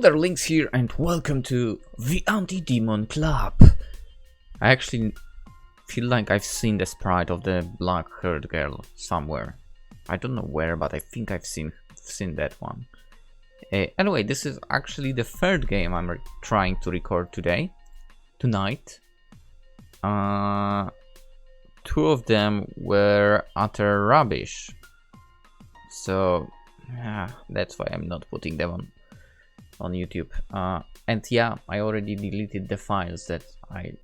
there, Lynx here, and welcome to the Anti-Demon Club. I actually feel like I've seen the sprite of the black-haired girl somewhere. I don't know where, but I think I've seen that one. Anyway, this is actually the third game I'm trying to record tonight. Two of them were utter rubbish, so that's why I'm not putting them on YouTube. And yeah, I already deleted the files that I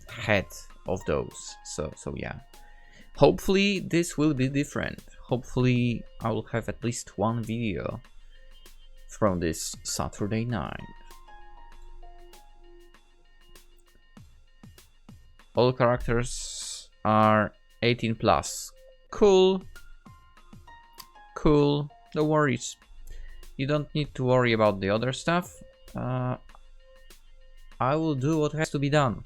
had of those, so yeah. Hopefully this will be different. Hopefully I will have at least one video from this Saturday night. All characters are 18 plus. Cool, no worries. You don't need to worry about the other stuff. I will do what has to be done.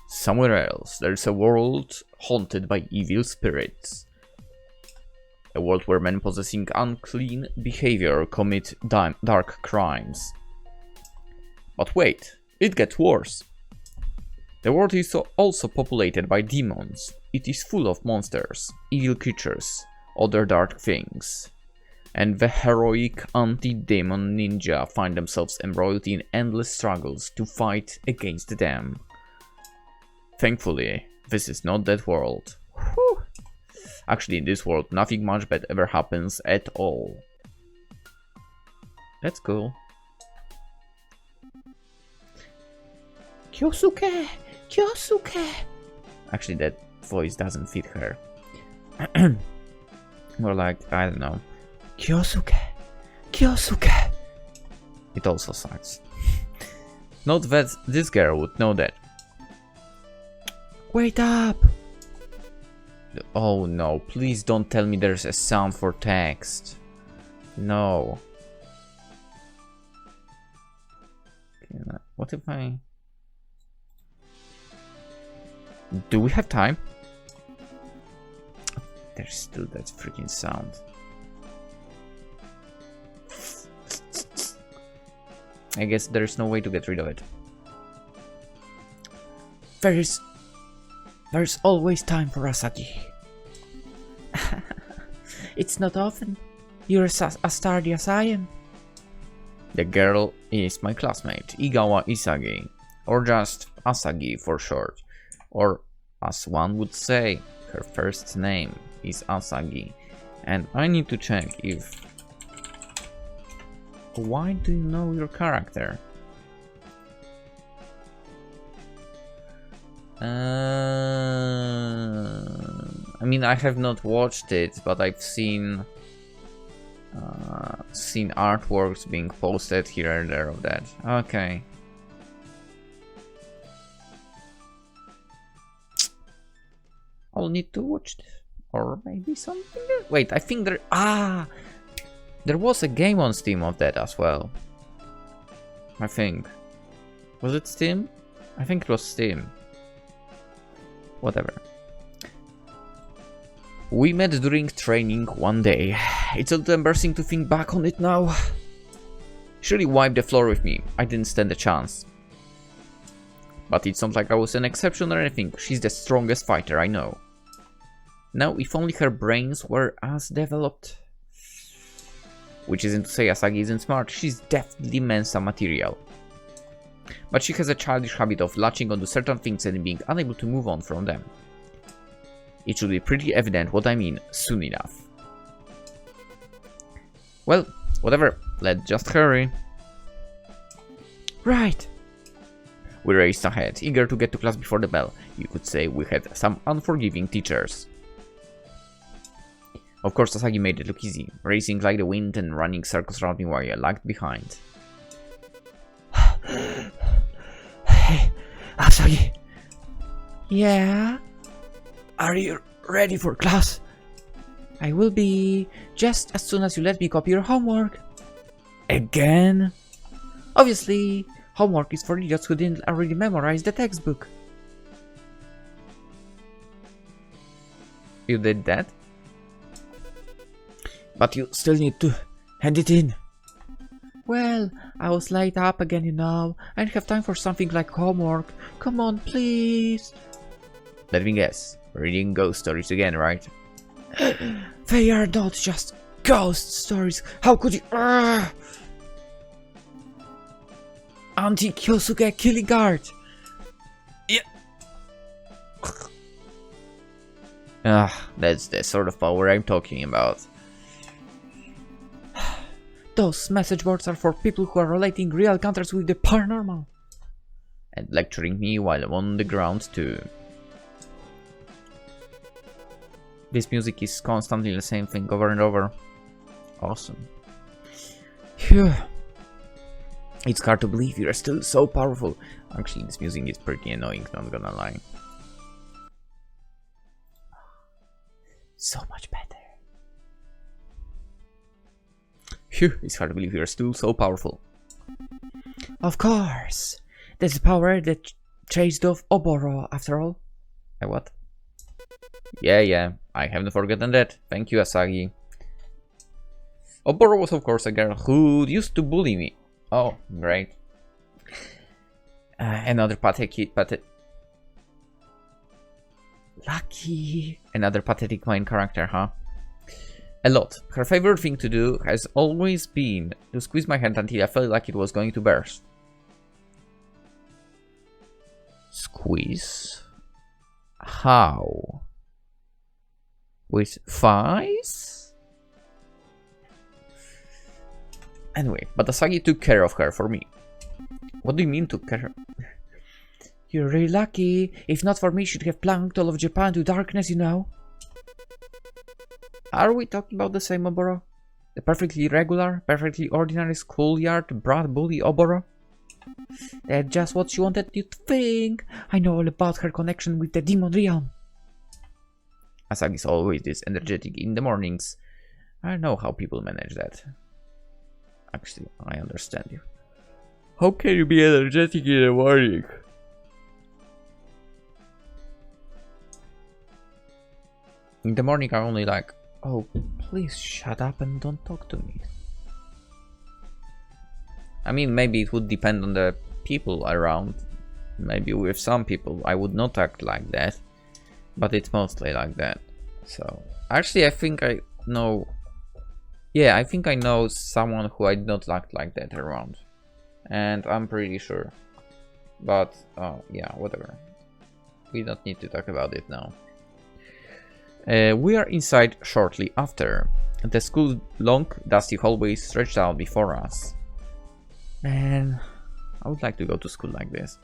Somewhere else, there's a world haunted by evil spirits. A world where men possessing unclean behavior commit dark crimes. But wait, it gets worse. The world is also populated by demons. It is full of monsters, evil creatures, other dark things. And the heroic anti-demon ninja find themselves embroiled in endless struggles to fight against them. Thankfully, this is not that world. Whew. Actually, in this world, nothing much bad ever happens at all. That's cool. Kyosuke! Kyosuke! Actually, that voice doesn't fit her. More like, I don't know. Kyosuke! Kyosuke! It also sucks. Not that this girl would know that. Wait up! Oh no, please don't tell me there's a sound for text. No. What if I... Do we have time? There's still that freaking sound. I guess there's no way to get rid of it. There's always time for Asagi. It's not often you're as sturdy as I am. The girl is my classmate, Igawa Asagi, or just Asagi for short. Or, as one would say, her first name is Asagi. And I need to check if... Why do you know your character? I mean, I have not watched it, but I've seen artworks being posted here and there of that. Okay. I'll need to watch this, or maybe something else. Wait, I think there was a game on Steam of that as well. I think. Was it Steam? I think it was Steam. Whatever. We met during training one day. It's a little embarrassing to think back on it now. She really wiped the floor with me. I didn't stand a chance. But it's not like I was an exception or anything. She's the strongest fighter I know. Now, if only her brains were as developed. Which isn't to say Asagi isn't smart. She's definitely Mensa material. But she has a childish habit of latching onto certain things and being unable to move on from them. It should be pretty evident what I mean soon enough. Well, whatever, let's just hurry. Right. We raced ahead, eager to get to class before the bell. You could say we had some unforgiving teachers. Of course, Asagi made it look easy, racing like the wind and running circles around me while I lagged behind. Hey, Asagi. Yeah? Are you ready for class? I will be just as soon as you let me copy your homework. Again? Obviously, homework is for idiots who didn't already memorize the textbook. You did that? But you still need to hand it in. Well, I was late up again, you know. I didn't have time for something like homework. Come on, please. Let me guess. Reading ghost stories again, right? They are not just ghost stories. How could you... Auntie Kyosuke killing guard. Yeah. That's the sort of power I'm talking about. Those message boards are for people who are relating real encounters with the paranormal. And lecturing me while I'm on the ground too. This music is constantly the same thing over and over. Awesome. Phew. It's hard to believe you're still so powerful. Actually, this music is pretty annoying, not gonna lie. So much better. Phew, it's hard to believe you're still so powerful. Of course. That's the power that chased off Oboro, after all. What? Yeah, I haven't forgotten that. Thank you, Asagi. Oboro was of course a girl who used to bully me. Oh, great. Another Lucky. Another pathetic main character, huh? A lot. Her favorite thing to do has always been to squeeze my hand until I felt like it was going to burst. Squeeze? How? With thighs? Anyway, but Asagi took care of her for me. What do you mean took care? You're really lucky. If not for me, she'd have plunged all of Japan to darkness, you know. Are we talking about the same Oboro? The perfectly regular, perfectly ordinary schoolyard brat bully Oboro? That's just what she wanted you to think. I know all about her connection with the demon realm. Asagi's always this energetic in the mornings. I don't know how people manage that. Actually, I understand you. How can you be energetic in the morning? In the morning I'm only like, oh, please shut up and don't talk to me. I mean, maybe it would depend on the people around. Maybe with some people I would not act like that. But it's mostly like that. So, actually I think I know... Yeah, I think I know someone who I'd not act like that around. And I'm pretty sure. But, yeah, whatever. We don't need to talk about it now. We are inside shortly after. The school's long, dusty hallway stretched out before us. Man, I would like to go to school like this.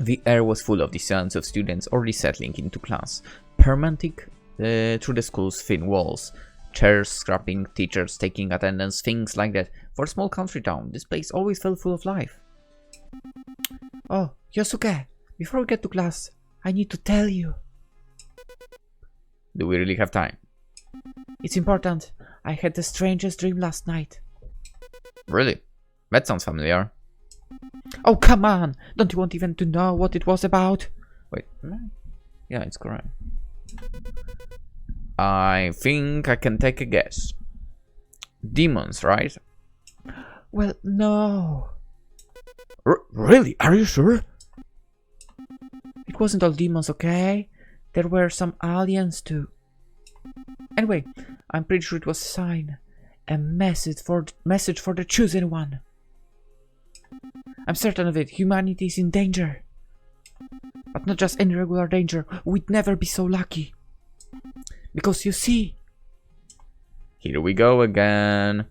The air was full of the sounds of students already settling into class, permeating through the school's thin walls. Chairs scrapping, teachers taking attendance, things like that. For a small country town, this place always felt full of life. Oh, Yosuke, before we get to class, I need to tell you. Do we really have time? It's important. I had the strangest dream last night. Really? That sounds familiar. Oh, come on! Don't you want even to know what it was about? Wait, yeah, it's correct. I think I can take a guess. Demons, right? Well, no. Really? Are you sure? It wasn't all demons, okay? There were some aliens too. Anyway, I'm pretty sure it was a sign. A message for the chosen one. I'm certain of it. Humanity is in danger. But not just any regular danger. We'd never be so lucky. Because you see... Here we go again.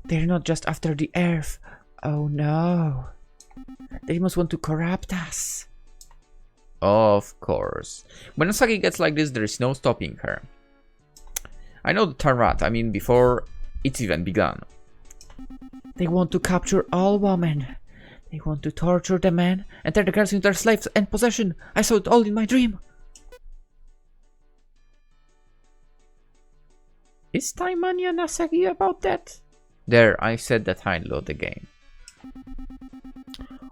They're not just after the Earth. Oh no. They must want to corrupt us. Of course. When Asagi gets like this, there is no stopping her. I know the Tarat, I mean before it's even begun. They want to capture all women. They want to torture the men and turn the girls into their slaves and possession. I saw it all in my dream. Is Taimani and Asagi about that? There, I said that I'd load the game.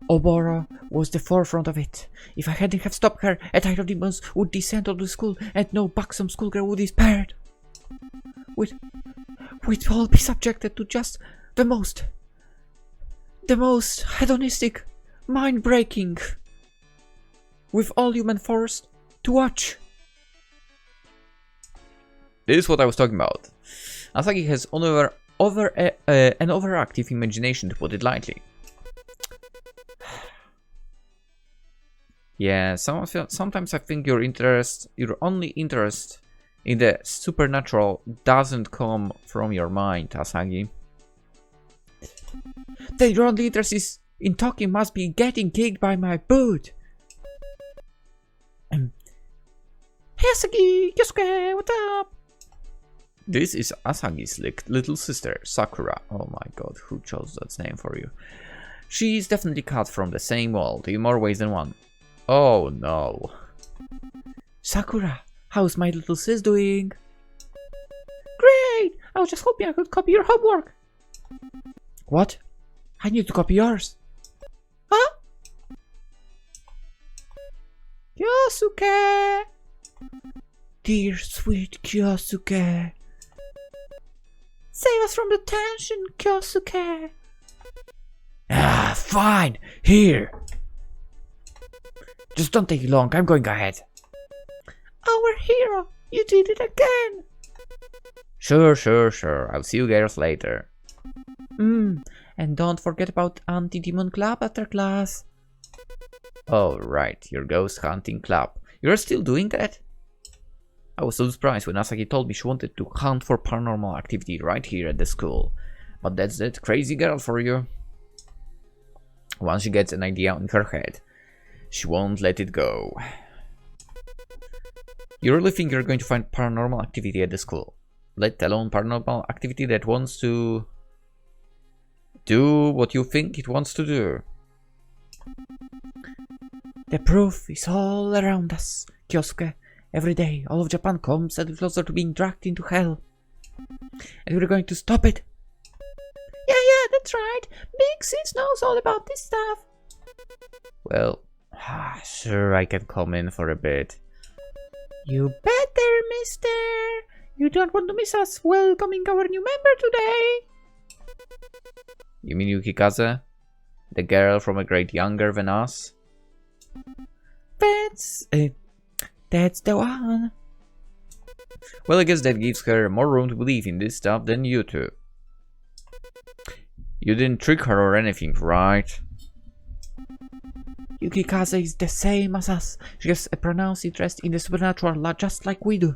Oboro was the forefront of it. If I hadn't have stopped her, a tide of demons would descend on the school and no buxom schoolgirl would be spared. Wait, we'd all be subjected to just the most hedonistic, mind-breaking, with all human forced to watch. This is what I was talking about. Asagi has an overactive imagination, to put it lightly. Yeah, sometimes I think your only interest in the supernatural doesn't come from your mind, Asagi. Then your only interest is in talking must be getting kicked by my boot. Hey Asagi, Yosuke, what up? This is Asagi's little sister, Sakura. Oh my god, who chose that name for you? She's definitely cut from the same mold in more ways than one. Oh no. Sakura, how's my little sis doing? Great! I was just hoping I could copy your homework. What? I need to copy yours. Huh? Kyosuke! Dear sweet Kyosuke. Save us from the tension, Kyosuke. Ah, fine. Here. Just don't take long. I'm going ahead. Our hero, you did it again. Sure. I'll see you girls later. And don't forget about Anti-Demon Club after class. Oh, right, your ghost hunting club. You're still doing that? I was so surprised when Asagi told me she wanted to hunt for paranormal activity right here at the school. But that's that crazy girl for you. Once she gets an idea in her head, she won't let it go. You really think you're going to find paranormal activity at the school? Let alone paranormal activity that wants to do what you think it wants to do. The proof is all around us, Kyosuke. Every day, all of Japan comes a little closer to being dragged into hell. And we're going to stop it. Yeah, that's right. Big Sis knows all about this stuff. Well, sure, I can come in for a bit. You better, mister. You don't want to miss us welcoming our new member today. You mean Yukikaze? The girl from a grade younger than us? That's the one. Well, I guess that gives her more room to believe in this stuff than you two. You didn't trick her or anything, right? Yukikaze is the same as us. She has a pronounced interest in the supernatural just like we do.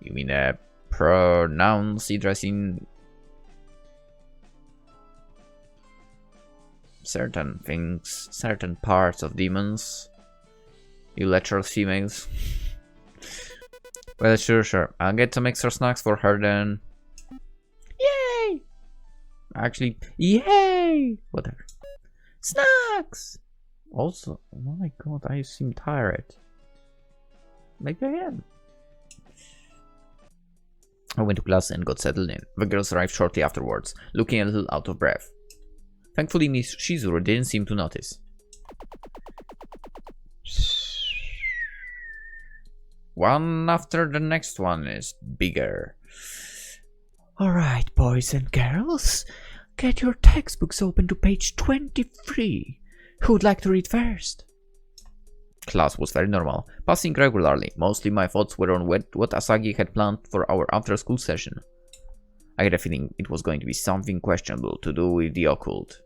You mean a pronounced interest in certain things, certain parts of demons? You lecherous females. Well, sure. I'll get some extra snacks for her then. Yay! Actually, yay! Whatever. Snacks! Also, oh my god, I seem tired. Maybe I am. I went to class and got settled in. The girls arrived shortly afterwards, looking a little out of breath. Thankfully, Miss Shizuru didn't seem to notice. One after the next one is bigger. Alright, boys and girls, get your textbooks open to page 23. Who would like to read first? Class was very normal, passing regularly. Mostly my thoughts were on what Asagi had planned for our after-school session. I had a feeling it was going to be something questionable to do with the occult.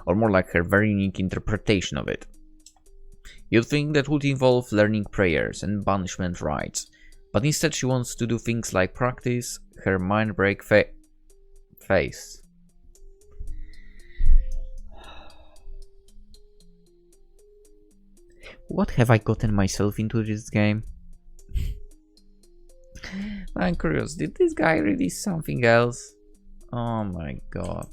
Or more like her very unique interpretation of it. You'd think that would involve learning prayers and banishment rites, but instead she wants to do things like practice her mind break face. What have I gotten myself into this game? I'm curious, did this guy release something else? Oh my god.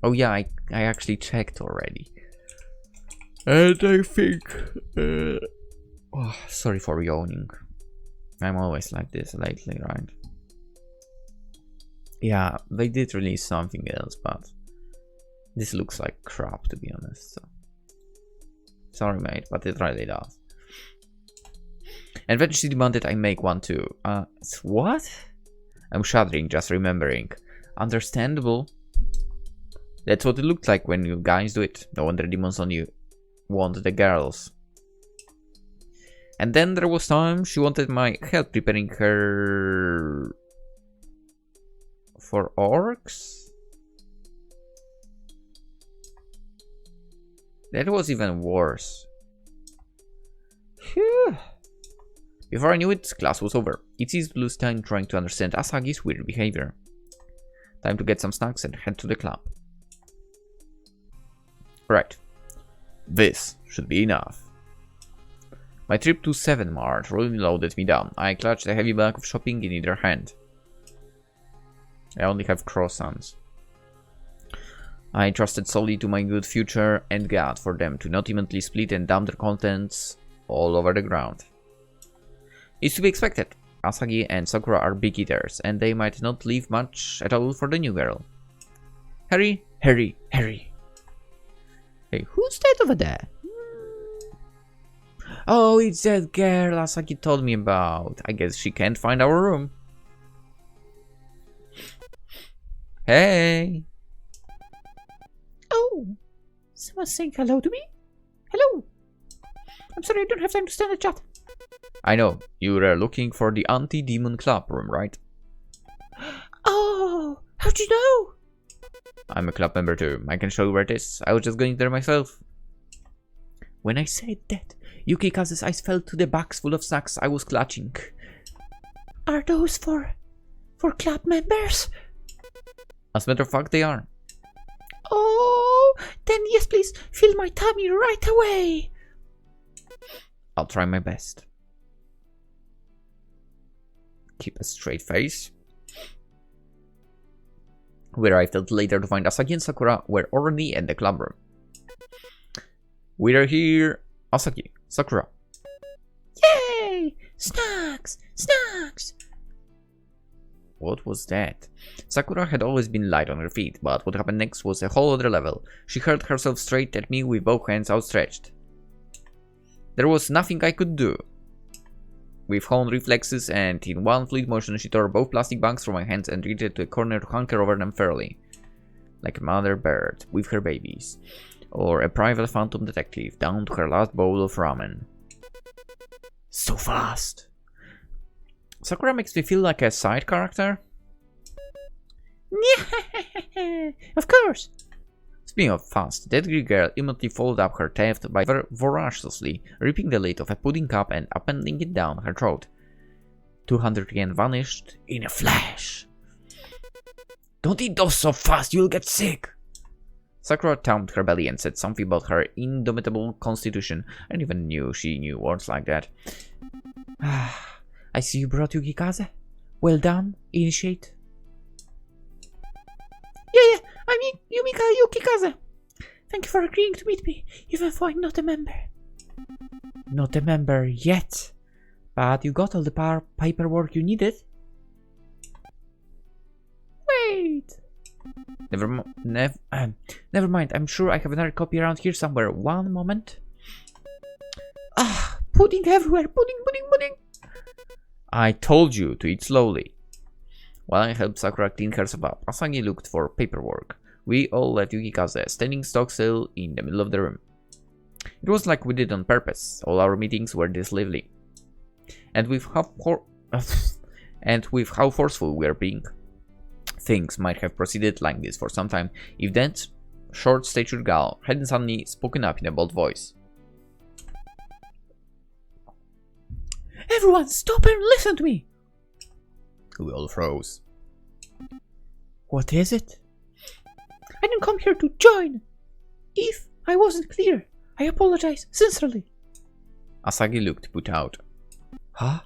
Oh yeah, I actually checked already. And I think... oh, sorry for yawning. I'm always like this lately, right? Yeah, they did release something else, but... this looks like crap, to be honest, so... sorry mate, but it really does. And then she demanded I make one too. What? I'm shuddering just remembering. Understandable. That's what it looked like when you guys do it. No wonder demons only want the girls. And then there was time she wanted my help preparing her for orcs? That was even worse. Phew. Before I knew it, class was over. It is Blue's time trying to understand Asagi's weird behavior. Time to get some snacks and head to the club. Right. This should be enough. My trip to 7 Mart really loaded me down. I clutched a heavy bag of shopping in either hand. I only have croissants. I trusted solely to my good future and God for them to not immediately split and dump their contents all over the ground. It's to be expected. Asagi and Sakura are big eaters, and they might not leave much at all for the new girl. Hurry, hurry, hurry. Hey, who's that over there? Oh, it's that girl Asagi told me about. I guess she can't find our room. Hey. Oh, someone's saying hello to me? Hello. I'm sorry, I don't have time to stand and chat. I know, you were looking for the anti-demon club room, right? Oh, how'd you know? I'm a club member too. I can show you where it is. I was just going there myself. When I said that, Yukikaze's eyes fell to the bags full of snacks I was clutching. Are those for club members? As a matter of fact, they are. Oh, then yes, please, fill my tummy right away. I'll try my best. Keep a straight face. We arrived out later to find Asagi and Sakura were already in the club room. We are here. Asagi, Sakura. Yay! Snacks! Snacks! What was that? Sakura had always been light on her feet, but what happened next was a whole other level. She hurled herself straight at me with both hands outstretched. There was nothing I could do. With honed reflexes and in one fleet motion, she tore both plastic bags from my hands and retreated to a corner to hunker over them fairly. Like a mother bird with her babies. Or a private phantom detective down to her last bowl of ramen. So fast! Sakura makes me feel like a side character. Of course! Speaking of fast, that Greek girl immediately followed up her theft by voraciously ripping the lid of a pudding cup and appending it down her throat. 200 yen vanished in a flash. Don't eat those so fast, you'll get sick! Sakura thumped her belly and said something about her indomitable constitution. I didn't even knew she knew words like that. I see you brought Yukikaze. Well done, initiate. Yeah, I'm Yukikaze. Thank you for agreeing to meet me, even though I'm not a member. Not a member yet, but you got all the paperwork you needed. Wait. Never mind. I'm sure I have another copy around here somewhere. One moment. Ah, pudding everywhere. Pudding. I told you to eat slowly. While I helped Sakura clean herself up, Asagi looked for paperwork. We all left Yukikaze standing stock still in the middle of the room. It was like we did on purpose. All our meetings were this lively. And with how forceful we are being, things might have proceeded like this for some time if that short-statured gal hadn't suddenly spoken up in a bold voice. Everyone, stop and listen to me! We all froze. What is it? I didn't come here to join. If I wasn't clear, I apologize sincerely. Asagi looked put out. Huh?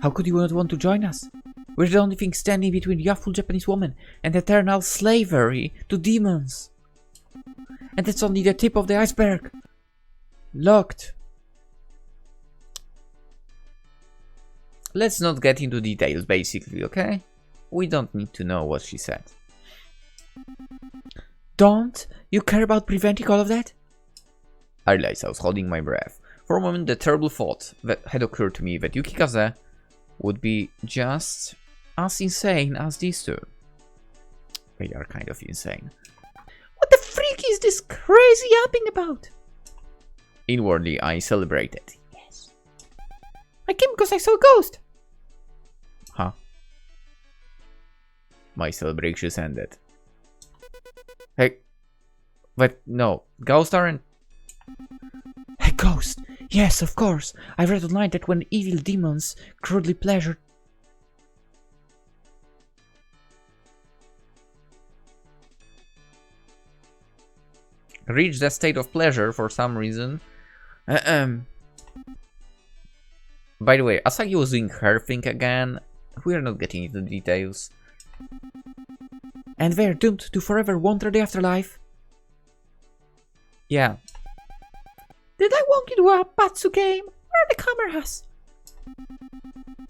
How could you not want to join us? We're the only thing standing between the youthful Japanese woman and eternal slavery to demons. And that's only the tip of the iceberg. Locked. Let's not get into details, basically, okay? We don't need to know what she said. Don't you care about preventing all of that? I realized I was holding my breath. For a moment, the terrible thought that had occurred to me that Yukikaze would be just as insane as these two. They are kind of insane. What the freak is this crazy yapping about? Inwardly, I celebrated. Yes. I came because I saw a ghost. Huh? My celebrations ended. Hey. But no, ghosts aren't... A ghost! Yes, of course. I read online that when evil demons crudely pleasure... reach that state of pleasure for some reason. By the way, Asagi was doing her thing again. We are not getting into details. And they're doomed to forever wander the afterlife. Yeah. Did I walk into a Batsu game? Where are the cameras?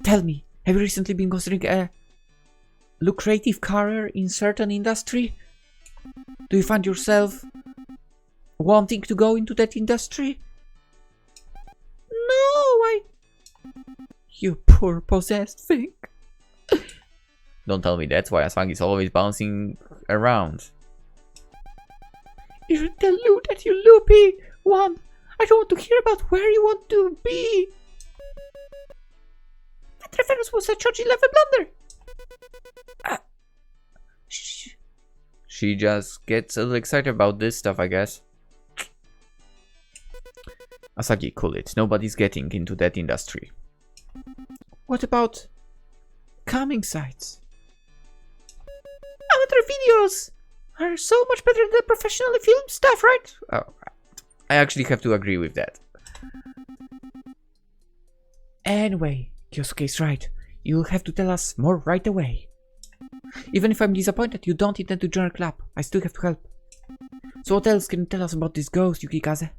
Tell me, have you recently been considering a lucrative career in certain industry? Do you find yourself wanting to go into that industry? No, You poor possessed thing. Don't tell me that's why Asagi is always bouncing around. You should tell Lou that you loopy one. I don't want to hear about where you want to be. That reference was a churchy level blunder. She just gets a little excited about this stuff, I guess. Asagi, cool it. Nobody's getting into that industry. What about coming sites? Amateur videos are so much better than professionally filmed stuff, right? Oh, I actually have to agree with that. Anyway, Kyosuke's right. You'll have to tell us more right away. Even if I'm disappointed you don't intend to join a club, I still have to help. So what else can you tell us about this ghost, Yukikaze?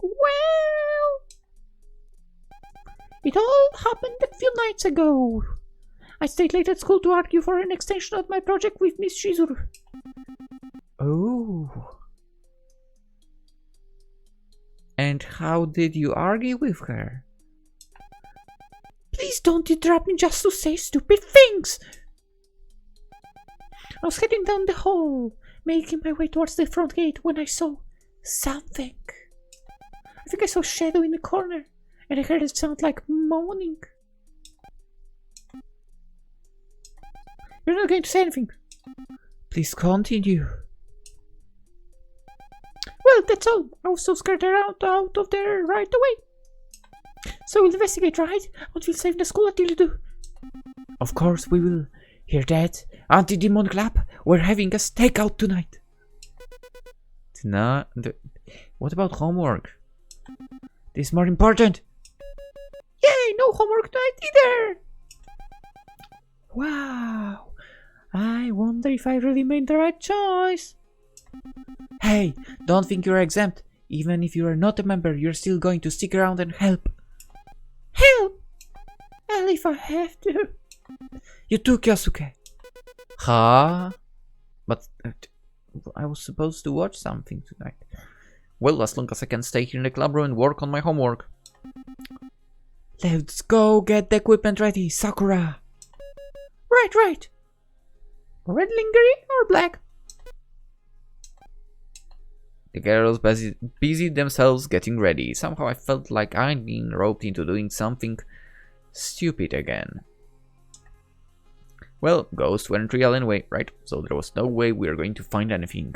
Well, it all happened a few nights ago. I stayed late at school to argue for an extension of my project with Miss Shizuru. Oh. And how did you argue with her? Please don't interrupt me just to say stupid things. I was heading down the hall, making my way towards the front gate when I saw something. I think I saw a shadow in the corner, and I heard it sound like moaning. You're not going to say anything. Please continue. Well, that's all. I was so scared out of there right away. So we'll investigate, right? And we'll save the school until you do. Of course we will. Hear that? Anti-Demon Club? We're having a stakeout tonight. What about homework? This is more important. Yay, no homework tonight either. Wow. I wonder if I really made the right choice. Hey, don't think you're exempt. Even if you are not a member, you're still going to stick around and help. Help? Well, if I have to. You too, Kyosuke. Huh? But I was supposed to watch something tonight. Well, as long as I can stay here in the club room and work on my homework. Let's go get the equipment ready, Sakura. Right. Red lingerie or black? The girls busied themselves getting ready. Somehow I felt like I'd been roped into doing something stupid again. Well, ghosts weren't real anyway, right? So there was no way we were going to find anything.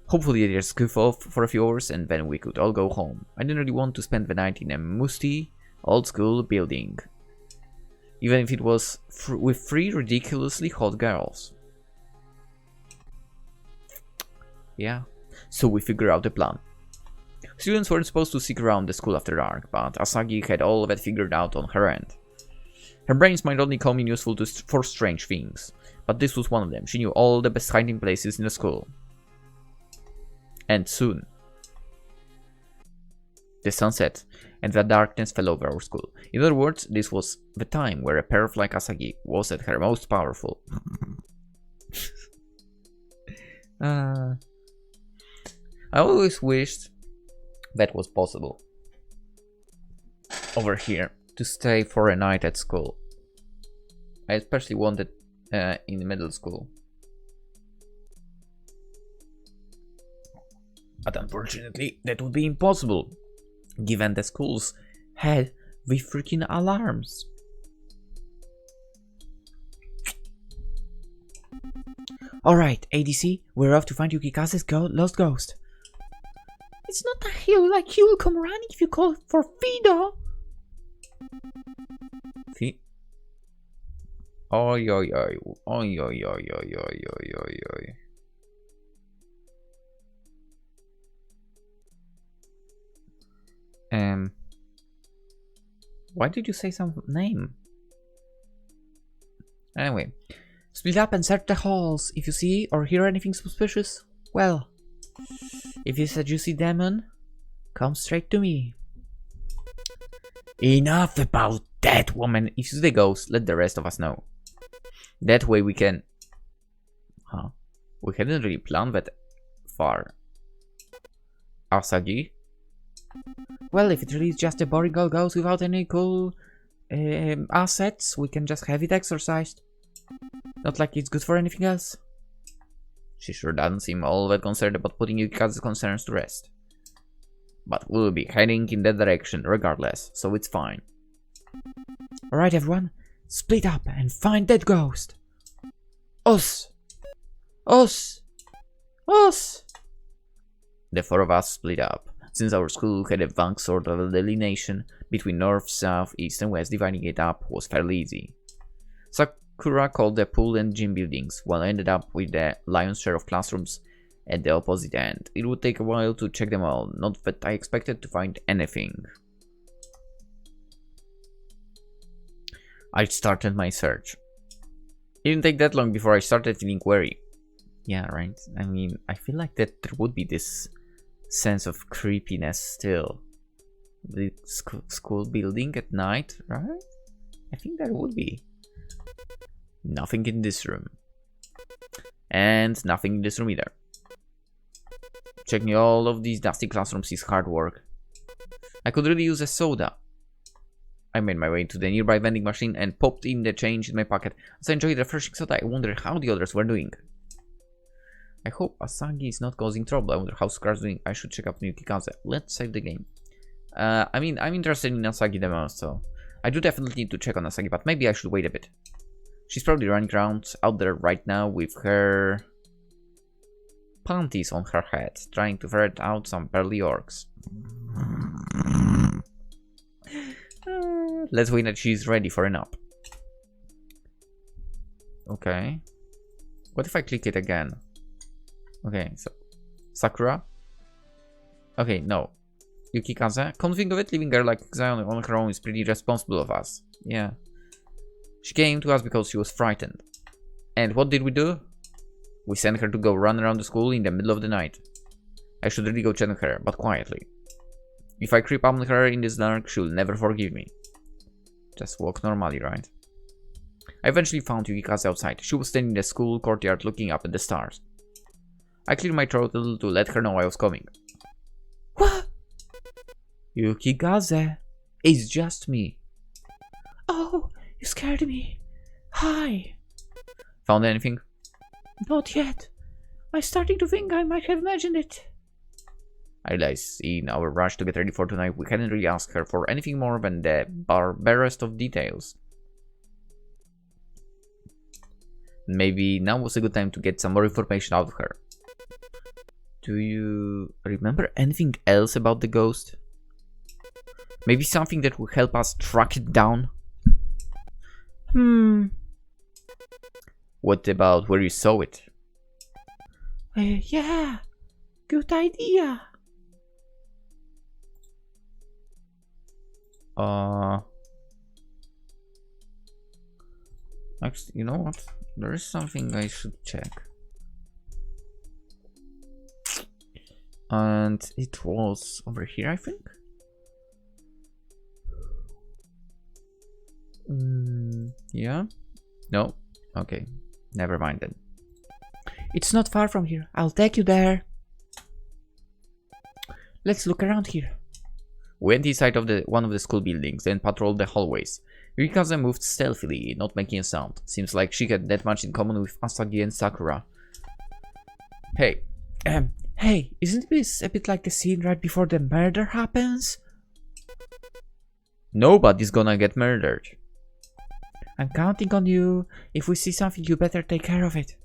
Hopefully they just goof off for a few hours and then we could all go home. I didn't really want to spend the night in a musty, old-school building. Even if it was with 3 ridiculously hot girls. Yeah. So we figured out the plan. Students weren't supposed to stick around the school after dark, but Asagi had all of that figured out on her end. Her brains might only come in useful for strange things, but this was one of them. She knew all the best hiding places in the school. And soon, the sun set, and the darkness fell over our school. In other words, this was the time where a perv like Asagi was at her most powerful. I always wished that was possible over here to stay for a night at school. I especially wanted in middle school. But unfortunately, that would be impossible, given the schools had the freaking alarms. Alright, ADC, we're off to find Yukikaze's lost ghost. It's not a hill, like he will come running if you call for Fido. Oi, oi, oi, oi, oi, oi, oi, oi, oi, oi, oi. Why did you say some name? Anyway, Split up and search the halls. If you see or hear anything suspicious, well, if it's a juicy demon, come straight to me. enough about that woman. If you see the ghost, let the rest of us know. That way we can... Huh? We hadn't really planned that far. Asagi? Well, if it really is just a boring old ghost without any cool assets, we can just have it exorcised. Not like it's good for anything else. She sure doesn't seem all that concerned about putting Yukikaze's concerns to rest. But we'll be heading in that direction regardless, so it's fine. Alright everyone, split up and find that ghost. Us! Us! Us! The four of us split up, since our school had a vague sort of delineation between north, south, east and west. Dividing it up was fairly easy. Sakura called the pool and gym buildings, while I ended up with the lion's share of classrooms at the opposite end. It would take a while to check them all, not that I expected to find anything. I started my search. It didn't take that long before I started feeling wary. Yeah, right? I mean, I feel like that there would be this sense of creepiness still. The school building at night, right? I think there would be. Nothing in this room. And nothing in this room either. Checking all of these dusty classrooms is hard work. I could really use a soda. I made my way to the nearby vending machine and popped in the change in my pocket. As I enjoyed the refreshing soda, I wondered how the others were doing. I hope Asagi is not causing trouble. I wonder how Scar's doing. I should check up Yukikaze. Let's save the game. I mean, I'm interested in Asagi the most, so I do definitely need to check on Asagi, but maybe I should wait a bit. She's probably running around out there right now with her panties on her head, trying to ferret out some pearly orcs. Let's wait that she's ready for a nap. Okay. What if I click it again? Okay, so Sakura. Okay, no. Yukikaze. Come think of it, leaving her like Zion on her own is pretty responsible of us. Yeah. She came to us because she was frightened. And what did we do? We sent her to go run around the school in the middle of the night. I should really go check on her, but quietly. If I creep up on her in this dark, she'll never forgive me. Just walk normally, right? I eventually found Yukikaze outside. She was standing in the school courtyard looking up at the stars. I cleared my throat a little to let her know I was coming. What? Yukikaze, it's just me. Oh, you scared me. Hi. Found anything? Not yet. I'm starting to think I might have imagined it. I realized in our rush to get ready for tonight, we hadn't really asked her for anything more than the barbarest of details. Maybe now was a good time to get some more information out of her. Do you remember anything else about the ghost? Maybe something that will help us track it down? What about where you saw it? Yeah, good idea. Actually, you know what? There is something I should check. And it was over here, I think? Yeah? No? Okay. Never mind then. It's not far from here. I'll take you there. Let's look around here. We went inside of one of the school buildings, then patrolled the hallways. Yurikaze moved stealthily, not making a sound. Seems like she had that much in common with Asagi and Sakura. Hey. Hey, isn't this a bit like the scene right before the murder happens? Nobody's gonna get murdered. I'm counting on you. If we see something, you better take care of it.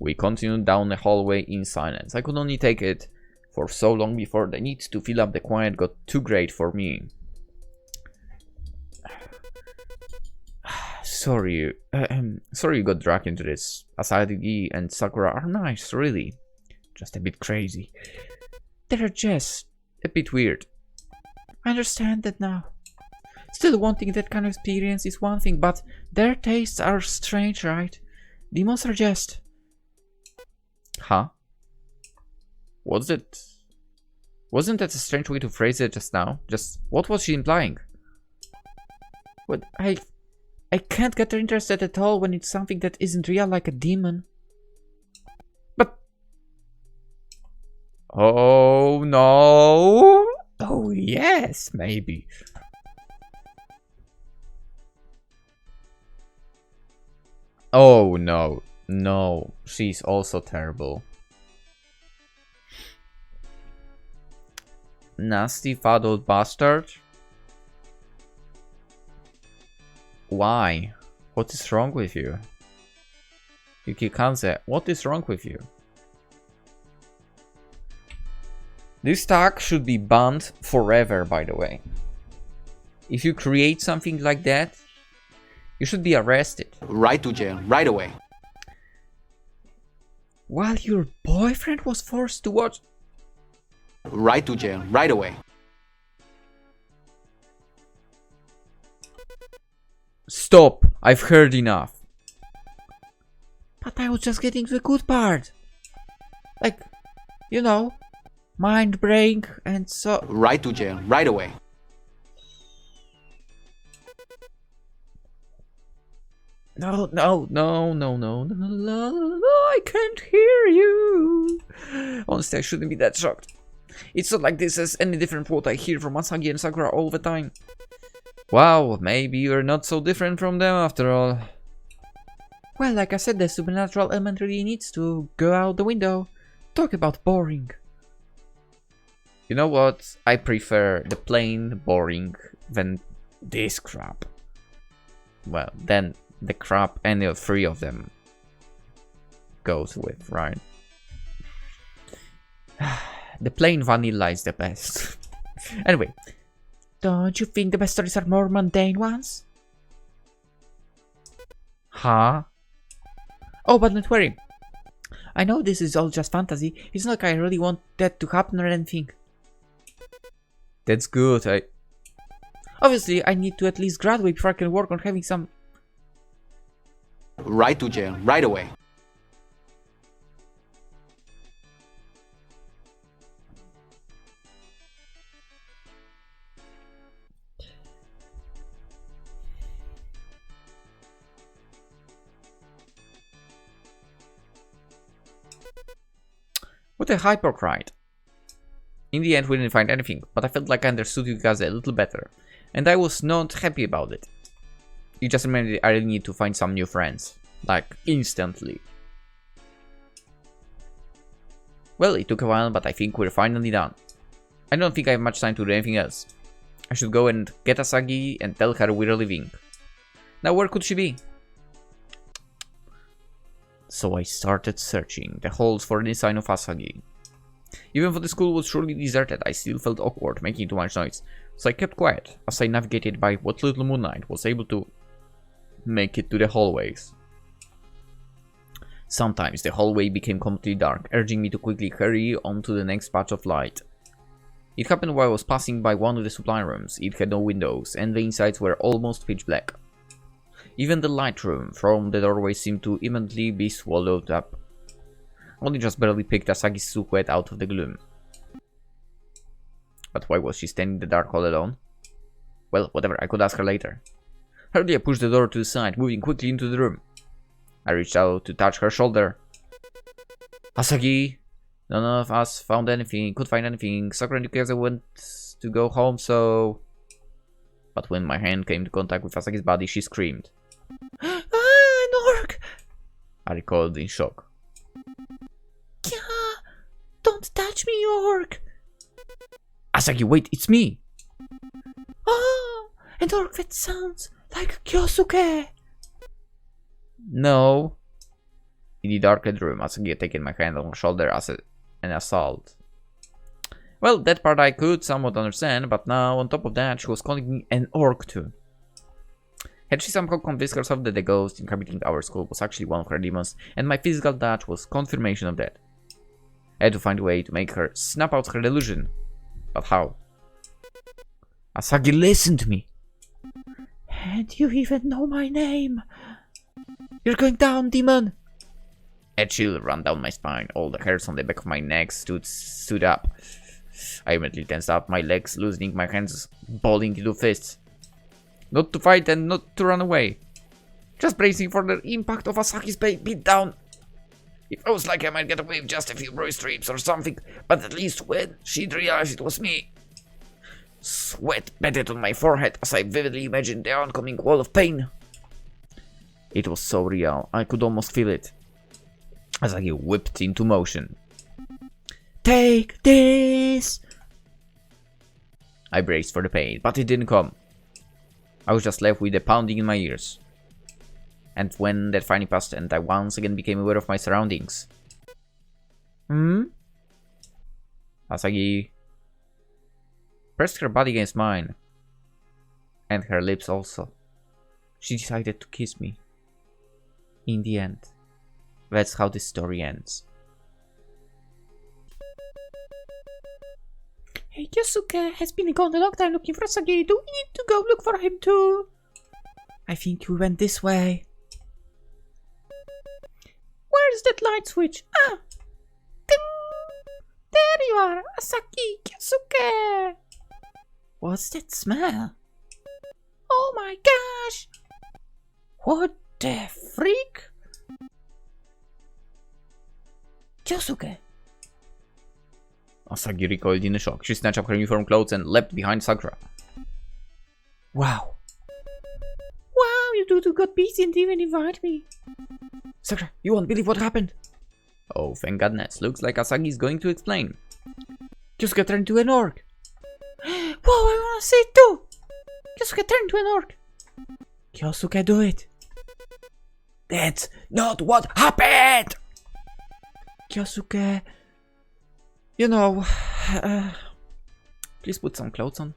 We continued down the hallway in silence. I could only take it for so long before the need to fill up the quiet got too great for me. Sorry you got dragged into this. Asagi and Sakura are nice, really. Just a bit crazy. They're just a bit weird. I understand that now. Still, wanting that kind of experience is one thing, but their tastes are strange, right? Demons are just... Huh? What's it? Wasn't that a strange way to phrase it just now? Just, what was she implying? What, I can't get interested at all when it's something that isn't real, like a demon. But... Oh, no! Oh, yes, maybe. Oh, no. No, she's also terrible. Nasty fat old bastard? Why? What is wrong with you? Yurikaze, what is wrong with you? This tag should be banned forever, by the way. If you create something like that, you should be arrested. Right to jail, right away. While your boyfriend was forced to watch... Right to jail, right away. Stop! I've heard enough. But I was just getting to the good part. Like, you know, mind break and so... Right to jail, right away. No, I can't hear you. Honestly, I shouldn't be that shocked. It's not like this is any different from what I hear from Asagi and Sakura all the time. Wow, maybe you're not so different from them after all. Well, like I said, the supernatural element really needs to go out the window. Talk about boring. You know what? I prefer the plain boring than this crap. Well, then the crap any of three of them goes with, right? The plain vanilla is the best. Anyway. Don't you think the best stories are more mundane ones? Huh? Oh, but don't worry. I know this is all just fantasy. It's not like I really want that to happen or anything. That's good. Obviously, I need to at least graduate before I can work on having some... Right to jail, right away. What a hypocrite. In the end, we didn't find anything, but I felt like I understood Yurikaze a little better, and I was not happy about it. It just reminded me I really need to find some new friends. Like, instantly. Well, it took a while, but I think we're finally done. I don't think I have much time to do anything else. I should go and get Asagi and tell her we're leaving. Now where could she be? So I started searching the halls for any sign of Asagi. Even though the school was surely deserted, I still felt awkward making too much noise, so I kept quiet as I navigated by what little moonlight was able to make it to the hallways. Sometimes the hallway became completely dark, urging me to quickly hurry on to the next patch of light. It happened while I was passing by one of the supply rooms. It had no windows, and the insides were almost pitch black. Even the light room from the doorway seemed to imminently be swallowed up. Only just barely picked Asagi's silhouette out of the gloom. But why was she standing in the dark all alone? Well, whatever, I could ask her later. Hurriedly I pushed the door to the side, moving quickly into the room. I reached out to touch her shoulder. Asagi, None of us could find anything. Sakura and Yukaza went to go home, so... But when my hand came to contact with Asagi's body, she screamed. Ah, an orc! I recoiled in shock. Yeah, don't touch me, orc! Asagi, wait, it's me! Ah, an orc that sounds like Kyosuke! No. In the darkened room, Asagi had taken my hand on her shoulder as an assault. Well, that part I could somewhat understand, but now, on top of that, she was calling me an orc too. Had she somehow convinced herself that the ghost inhabiting our school was actually one of her demons, and my physical touch was confirmation of that. I had to find a way to make her snap out her delusion. But how? Asagi, listen to me! And you even know my name! You're going down, demon! A chill ran down my spine. All the hairs on the back of my neck stood up. I immediately tensed up my legs, loosening my hands, balling into fists. Not to fight and not to run away. Just bracing for the impact of Asagi's beatdown. It feels like I might get away with just a few bruise strips or something, but at least when she'd realized it was me. Sweat bedded on my forehead as I vividly imagined the oncoming wall of pain. It was so real, I could almost feel it. Asagi whipped into motion. Take this! I braced for the pain, but it didn't come. I was just left with the pounding in my ears. And when that finally passed and I once again became aware of my surroundings. Asagi pressed her body against mine. And her lips also. She decided to kiss me. In the end. That's how this story ends. Hey, Kyosuke has been gone a long time looking for Asagi. Do we need to go look for him too? I think we went this way. Where's that light switch? Ah! Ding! There you are, Asagi, Kyosuke! What's that smell? Oh my gosh! What the freak? Kyosuke! Asagi recoiled in a shock. She snatched up her uniform clothes and leapt behind Sakura. Wow. Wow, you two got busy and didn't invite me. Sakura, you won't believe what happened. Oh, thank goodness. Looks like Asagi is going to explain. Kyosuke turned into an orc. Whoa, I wanna see it too. Kyosuke turned into an orc. Kyosuke, do it. That's not what happened! Kyosuke... You know... Please put some clothes on.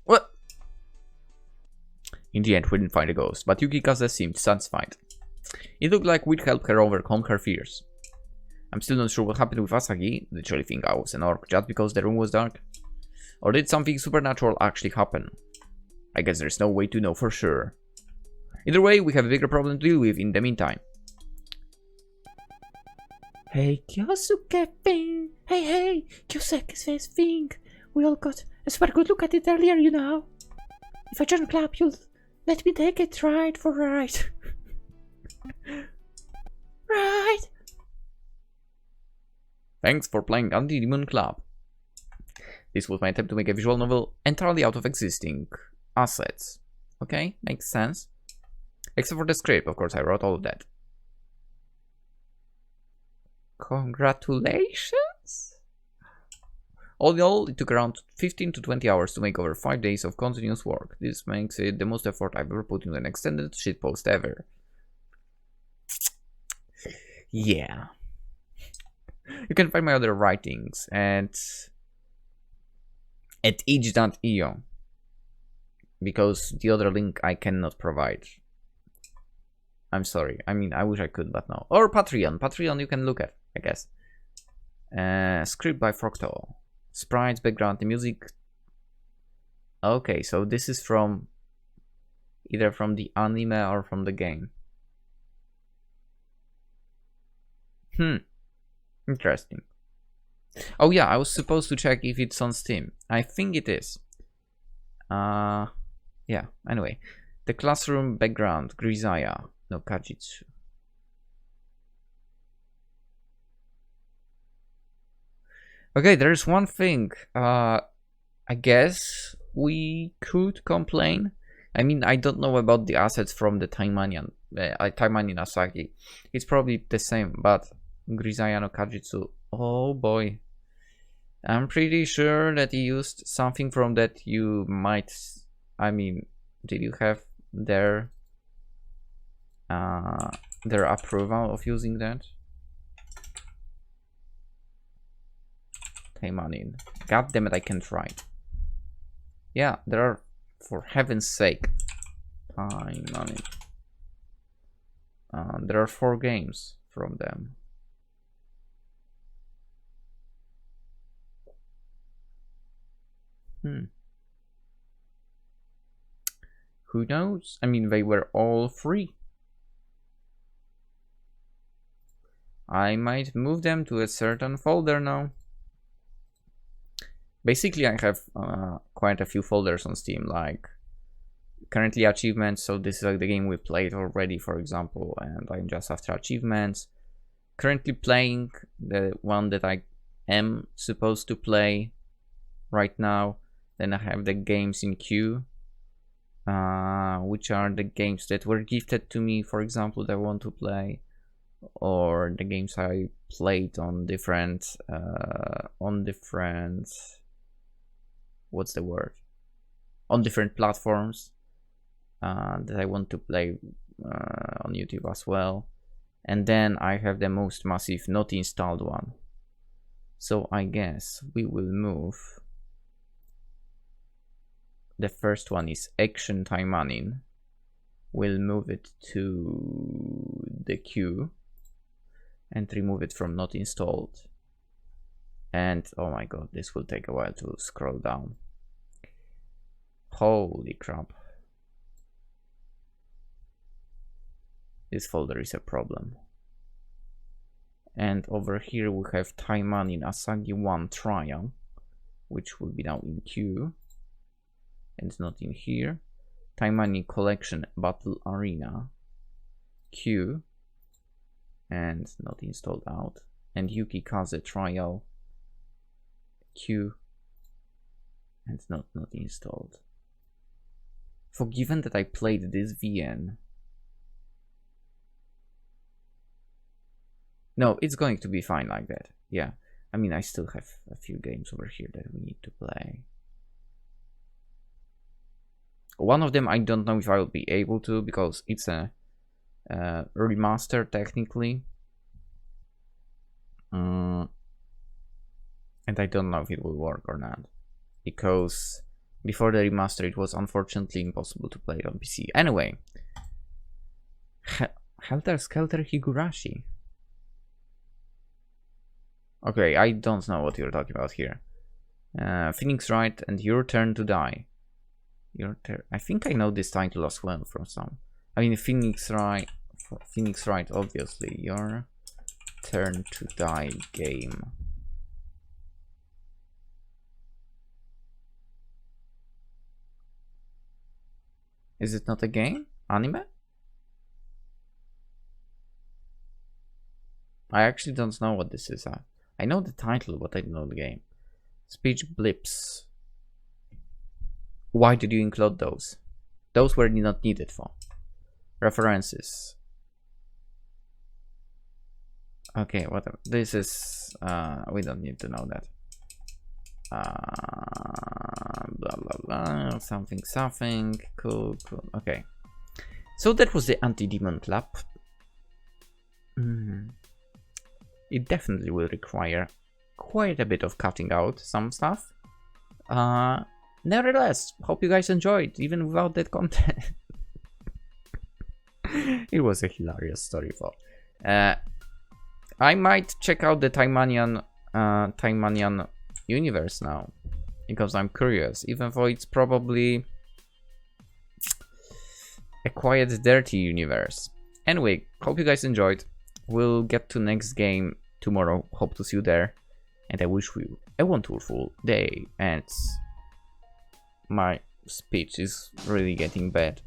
What? In the end, we didn't find a ghost, but Yukikaze seemed satisfied. It looked like we'd help her overcome her fears. I'm still not sure what happened with Asagi. Did she think I was an orc just because the room was dark? Or did something supernatural actually happen? I guess there's no way to know for sure. Either way, we have a bigger problem to deal with in the meantime. Hey, Kyosuke thing. Hey, Kyosuke's face thing. We all got a super good look at it earlier, you know. If I join club, you'll let me take it right for right. Right. Thanks for playing Anti-Demon Club. This was my attempt to make a visual novel entirely out of existing assets. Okay, makes sense. Except for the script, of course, I wrote all of that. Congratulations! All in all, it took around 15 to 20 hours to make over 5 days of continuous work. This makes it the most effort I've ever put into an extended shitpost ever. Yeah. You can find my other writings at itch.io, because the other link I cannot provide. I'm sorry. I mean, I wish I could, but no. Or Patreon. Patreon you can look at, I guess. Script by Frocto. Sprites, background, the music. Okay, so this is from either from the anime or from the game. Interesting. Oh yeah, I was supposed to check if it's on Steam. I think it is. Yeah, anyway. The classroom background, Grisaya. No, Kajitsu. Okay, there's one thing. I guess we could complain. I mean, I don't know about the assets from the Taimanian Asagi. It's probably the same, but Grisaya no Kajitsu. Oh boy. I'm pretty sure that he used something from that you might... I mean, did you have their approval of using that? Taimanin. God damn it, I can't write. Yeah, there are, for heaven's sake. Taimanin. There are 4 games from them. Who knows? I mean, they were all free. I might move them to a certain folder now. Basically, I have quite a few folders on Steam, like currently achievements. So this is like the game we played already, for example, and I'm just after achievements. Currently playing the one that I am supposed to play right now. Then I have the games in queue, which are the games that were gifted to me, for example, that I want to play, or the games I played on different what's the word? On different platforms that I want to play on YouTube as well. And then I have the most massive not installed one. So I guess we will move. The first one is Action Taimanin. We'll move it to the queue and remove it from not installed. And oh my god, this will take a while to scroll down. Holy crap. This folder is a problem. And over here we have Taimanin Asagi 1 trial, which will be now in queue. And not in here. Taimanin Collection Battle Arena, queue, and not installed out. And Yukikaze Trial, queue, and not installed. Forgiven that I played this VN. No, it's going to be fine like that. Yeah, I mean, I still have a few games over here that we need to play. One of them I don't know if I will be able to, because it's a remaster technically. And I don't know if it will work or not, because before the remaster it was unfortunately impossible to play on PC. Anyway, Helter Skelter Higurashi. Okay, I don't know what you're talking about here. Phoenix Wright and Your Turn to Die. I think I know this title as well from some. I mean, Phoenix Wright, obviously. Your Turn to Die game. Is it not a game? Anime? I actually don't know what this is. I know the title, but I don't know the game. Speech blips. Why did you include those? Those were not needed for. References. Okay, whatever. This is... we don't need to know that. Blah blah blah. Something. Cool. Okay. So that was the Anti-Demon Club. It definitely will require quite a bit of cutting out some stuff. Nevertheless, hope you guys enjoyed, even without that content. It was a hilarious story though. I might check out the Taimanian universe now, because I'm curious, even though it's probably a quiet, dirty universe. Anyway, hope you guys enjoyed. We'll get to next game tomorrow. Hope to see you there, and I wish you a wonderful day. And my speech is really getting bad.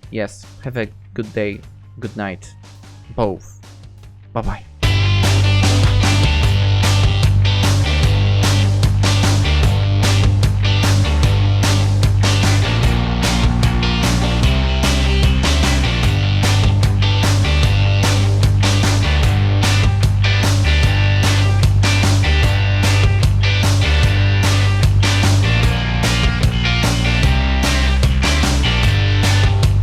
Yes, have a good day, good night, both. Bye bye.